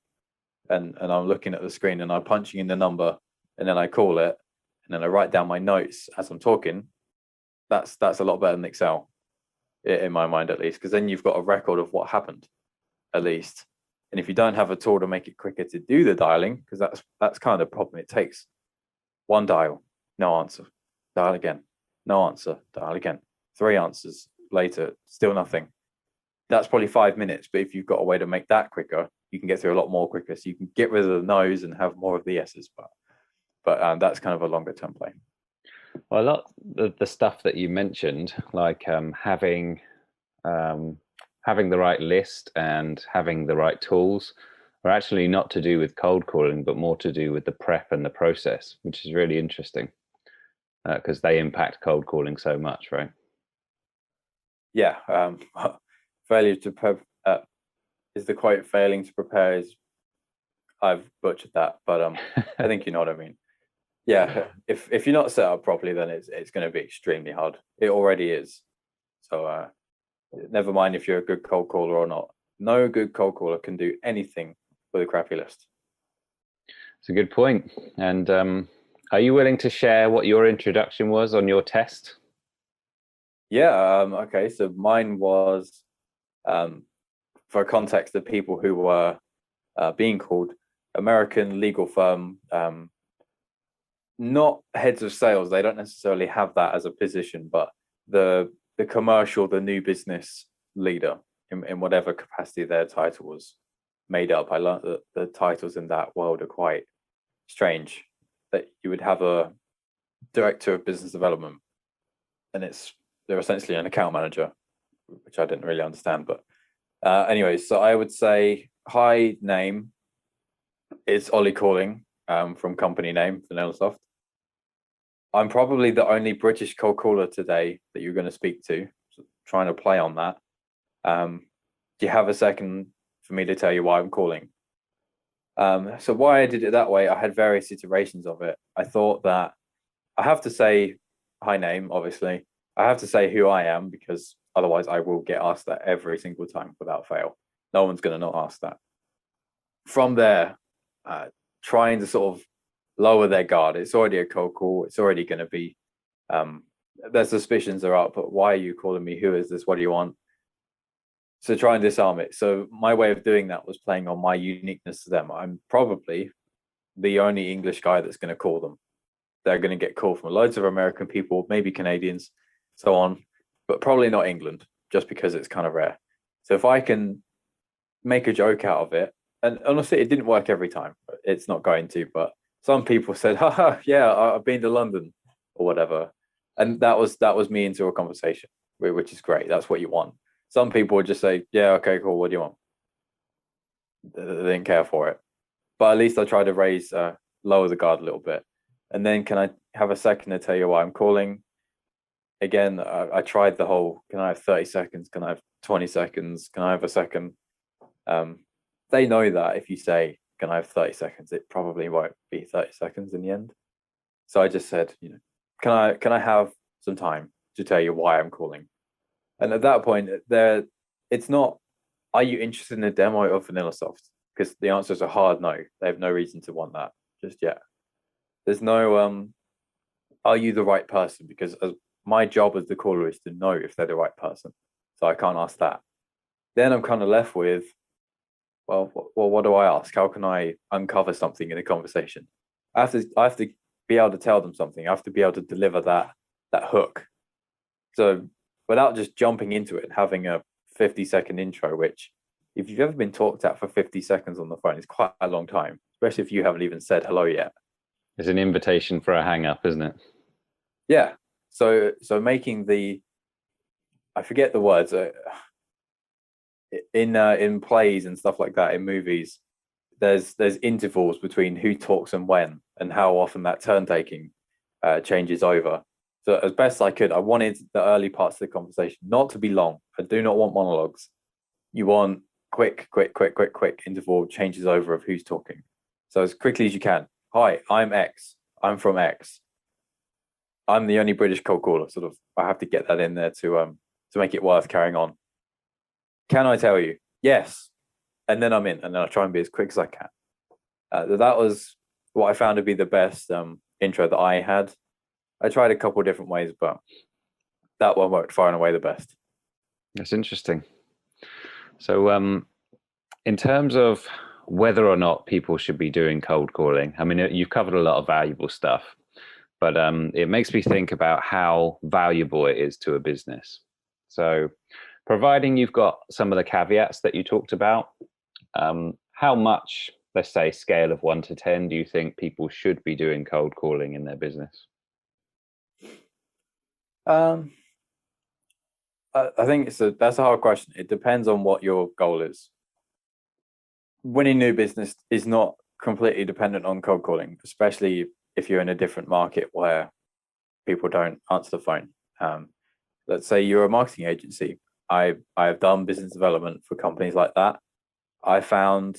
and I'm looking at the screen and I'm punching in the number and then I call it and then I write down my notes as I'm talking, that's a lot better than Excel, in my mind at least, because then you've got a record of what happened at least. And if you don't have a tool to make it quicker to do the dialing, because that's kind of the problem, it takes one dial, no answer, dial again, no answer, dial again, 3 answers later, still nothing. That's probably 5 minutes, but if you've got a way to make that quicker, you can get through a lot more quicker. So you can get rid of the no's and have more of the yeses. But that's kind of a longer term play. Well, a lot of the stuff that you mentioned, like having the right list and having the right tools, are actually not to do with cold calling, but more to do with the prep and the process, which is really interesting because they impact cold calling so much, right? Yeah. Failure to prep is the quote. Failing to prepare is, I've butchered that, but I think you know what I mean. Yeah, if you're not set up properly, then it's going to be extremely hard. It already is. So never mind if you're a good cold caller or not. No good cold caller can do anything with a crappy list. It's a good point. And are you willing to share what your introduction was on your test? Yeah. Okay. So mine was, for context, the people who were being called, American legal firm. Not heads of sales, they don't necessarily have that as a position, but the commercial, the new business leader in whatever capacity their title was made up. I learned that the titles in that world are quite strange, that you would have a director of business development and they're essentially an account manager, which I didn't really understand. But anyway, so I would say, hi, name, it's Ollie calling, from company name VanillaSoft. I'm probably the only British cold caller today that you're going to speak to. So trying to play on that. Do you have a second for me to tell you why I'm calling? So why I did it that way, I had various iterations of it. I thought that I have to say hi name, obviously. I have to say who I am because otherwise I will get asked that every single time without fail. No one's going to not ask that. From there, trying to sort of lower their guard. It's already a cold call. It's already going to be, their suspicions are up, but why are you calling me? Who is this? What do you want? So try and disarm it. So my way of doing that was playing on my uniqueness to them. I'm probably the only English guy that's going to call them. They're going to get called from loads of American people, maybe Canadians, so on, but probably not England, just because it's kind of rare. So if I can make a joke out of it, and honestly, it didn't work every time. It's not going to, but some people said, haha, yeah, I've been to London or whatever. And that was me into a conversation, which is great. That's what you want. Some people would just say, yeah, okay, cool. What do you want? They didn't care for it. But at least I tried to lower the guard a little bit. And then can I have a second to tell you why I'm calling? Again, I tried the whole, can I have 30 seconds? Can I have 20 seconds? Can I have a second? They know that if you say, can I have 30 seconds? It probably won't be 30 seconds in the end. So I just said, can I have some time to tell you why I'm calling? And at that point, it's not, are you interested in a demo of VanillaSoft? Because the answer is a hard no. They have no reason to want that just yet. There's no, are you the right person? Because my job as the caller is to know if they're the right person. So I can't ask that. Then I'm kind of left with, well, what do I ask? How can I uncover something in a conversation? I have to be able to tell them something. I have to be able to deliver that hook. So without just jumping into it and having a 50-second intro, which if you've ever been talked at for 50 seconds on the phone, it's quite a long time, especially if you haven't even said hello yet. It's an invitation for a hang up, isn't it? Yeah. So making the, I forget the words, in plays and stuff like that, in movies, there's intervals between who talks and when, and how often that turn taking changes over. So as best I could, I wanted the early parts of the conversation not to be long. I do not want monologues. You want quick interval changes over of who's talking. So as quickly as you can. Hi, I'm X. I'm from X. I'm the only British cold caller. Sort of, I have to get that in there to make it worth carrying on. Can I tell you? Yes. And then I'm in, and then I try and be as quick as I can. That was what I found to be the best intro that I had. I tried a couple of different ways, but that one worked far and away the best. That's interesting. So, in terms of whether or not people should be doing cold calling, I mean, you've covered a lot of valuable stuff, but it makes me think about how valuable it is to a business. So, providing you've got some of the caveats that you talked about, how much, let's say, scale of 1 to 10, do you think people should be doing cold calling in their business? Um, I think that's a hard question. It depends on what your goal is. Winning new business is not completely dependent on cold calling, especially if you're in a different market where people don't answer the phone. Let's say you're a marketing agency. I have done business development for companies like that. I found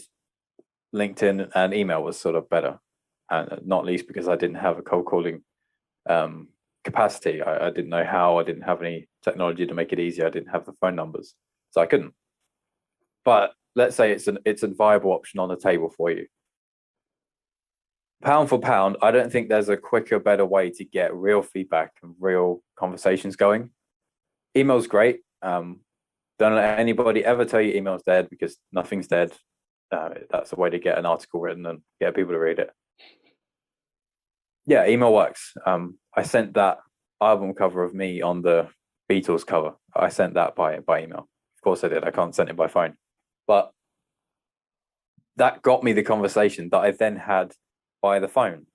LinkedIn and email was sort of better, and not least because I didn't have a cold calling capacity. I didn't know how. I didn't have any technology to make it easier. I didn't have the phone numbers, so I couldn't. But let's say it's a viable option on the table for you. Pound for pound, I don't think there's a quicker, better way to get real feedback and real conversations going. Email's great. Don't let anybody ever tell you email's dead, because nothing's dead. That's a way to get an article written and get people to read it. Yeah, email works. I sent that album cover of me on the Beatles cover. I sent that by email. Of course I did. I can't send it by phone. But that got me the conversation that I then had by the phone.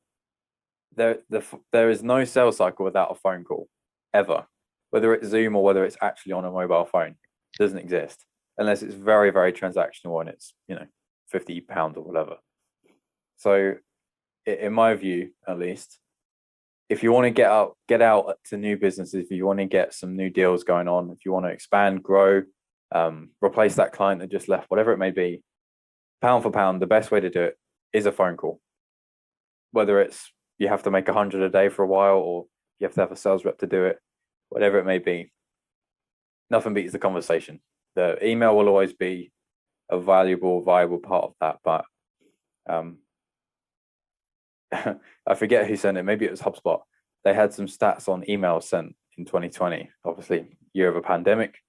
There is no sales cycle without a phone call, ever. Whether it's Zoom or whether it's actually on a mobile phone, it doesn't exist unless it's very, very transactional and it's, £50 or whatever. So in my view, at least, if you want to get out to new businesses, if you want to get some new deals going on, if you want to expand, grow, replace that client that just left, whatever it may be, pound for pound, the best way to do it is a phone call. Whether it's you have to make 100 a day for a while, or you have to have a sales rep to do it, whatever it may be, nothing beats the conversation. The email will always be a valuable, viable part of that, but I forget who sent it. Maybe it was HubSpot. They had some stats on emails sent in 2020, obviously year of a pandemic.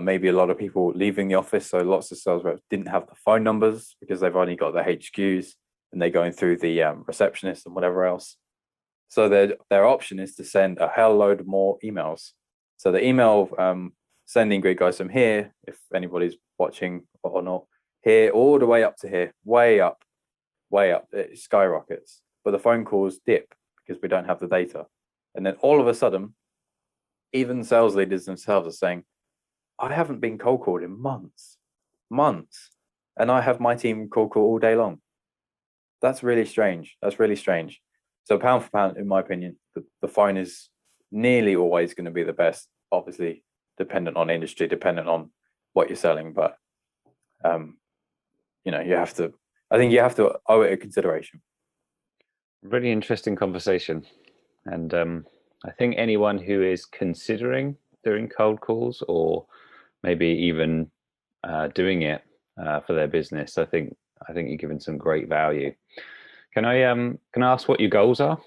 Maybe a lot of people leaving the office, so lots of sales reps didn't have the phone numbers because they've only got their HQs and they're going through the receptionist and whatever else. So their option is to send a hell load more emails. So the email sending grid goes from here, if anybody's watching or not, here all the way up to here, way up, it skyrockets. But the phone calls dip because we don't have the data. And then all of a sudden, even sales leaders themselves are saying, I haven't been cold called in months, and I have my team cold call all day long. That's really strange. So pound for pound, in my opinion, the phone is nearly always going to be the best. Obviously, dependent on industry, dependent on what you're selling, but you have to. I think you have to owe it a consideration. Really interesting conversation. And I think anyone who is considering doing cold calls, or maybe even doing it for their business, I think you're giving some great value. Can I ask what your goals are?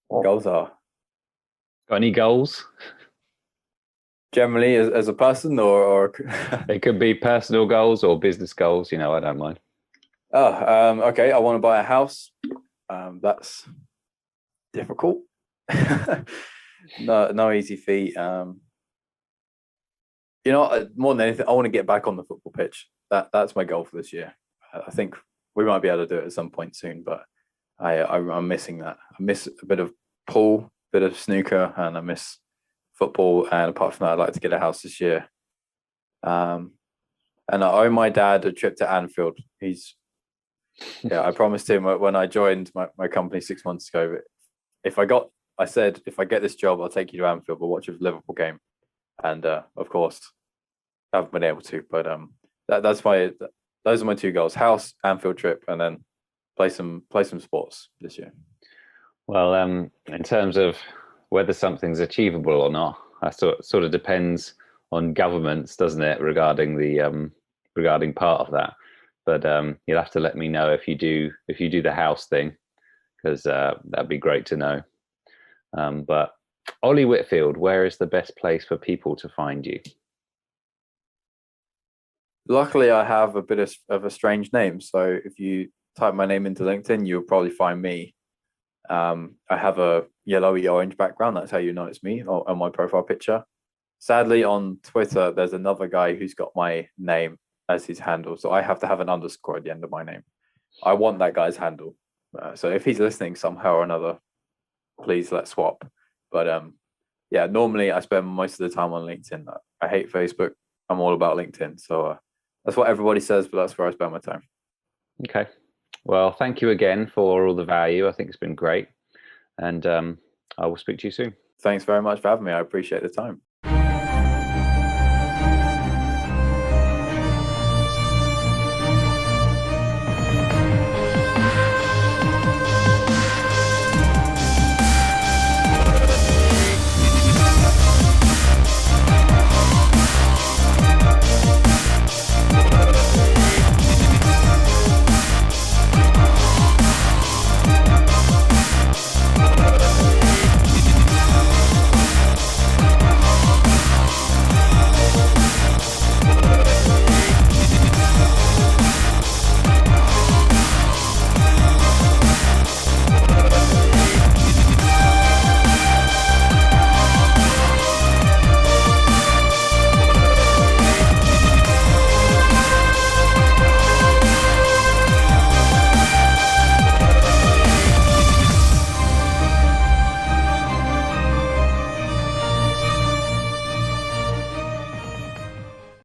What goals are? Got any goals? Generally, as a person, or It could be personal goals or business goals. I don't mind. Okay. I want to buy a house. That's difficult. No easy feat. More than anything, I want to get back on the football pitch. That's my goal for this year. I think we might be able to do it at some point soon, but I'm missing that. I miss a bit of pool, bit of snooker, and I miss football. And apart from that, I'd like to get a house this year. And I owe my dad a trip to Anfield. I promised him when I joined my company 6 months ago. I said, if I get this job, I'll take you to Anfield. We'll watch a Liverpool game. And of course, I haven't been able to. But those are my two goals: house, Anfield trip, and then play some sports this year. Well, in terms of whether something's achievable or not, that sort of depends on governments, doesn't it, regarding the regarding part of that. But you'll have to let me know if you do the house thing, because that'd be great to know. But Ollie Whitfield, where is the best place for people to find you? Luckily, I have a bit of a strange name. So if you type my name into LinkedIn, you'll probably find me. I have a yellowy orange background. That's how you know it's me on my profile picture. Sadly, on Twitter, there's another guy who's got my name as his handle. So I have to have an underscore at the end of my name. I want that guy's handle. So if he's listening somehow or another, please let's swap. But normally I spend most of the time on LinkedIn. I hate Facebook. I'm all about LinkedIn. So that's what everybody says, but that's where I spend my time. Okay. Well, thank you again for all the value. I think it's been great. And I will speak to you soon. Thanks very much for having me. I appreciate the time.